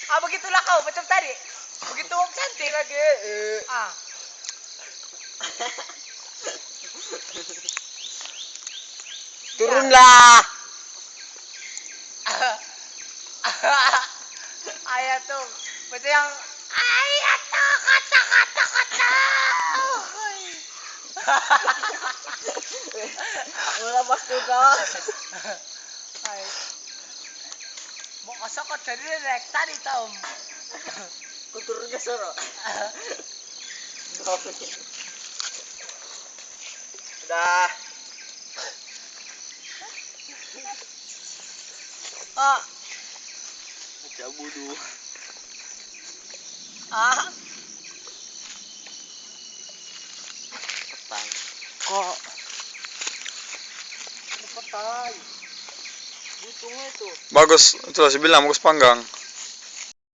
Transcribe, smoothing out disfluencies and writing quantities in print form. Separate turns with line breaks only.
Ah, begitulah kau macam tadi. Begitu cantik
lagi.
ah.
Turunlah.
Ayah tuh macam yang ayah tuh kata.
Wala pastu ka.
Ay. Mau kosokot dari rek tadi Tom.
Kuturun ka soro. Udah.
Ah,
Cabudu.
ah.
Petang.
Kok
Petang. Butungnya itu.
Bagus, itulah saya bilang bagus panggang.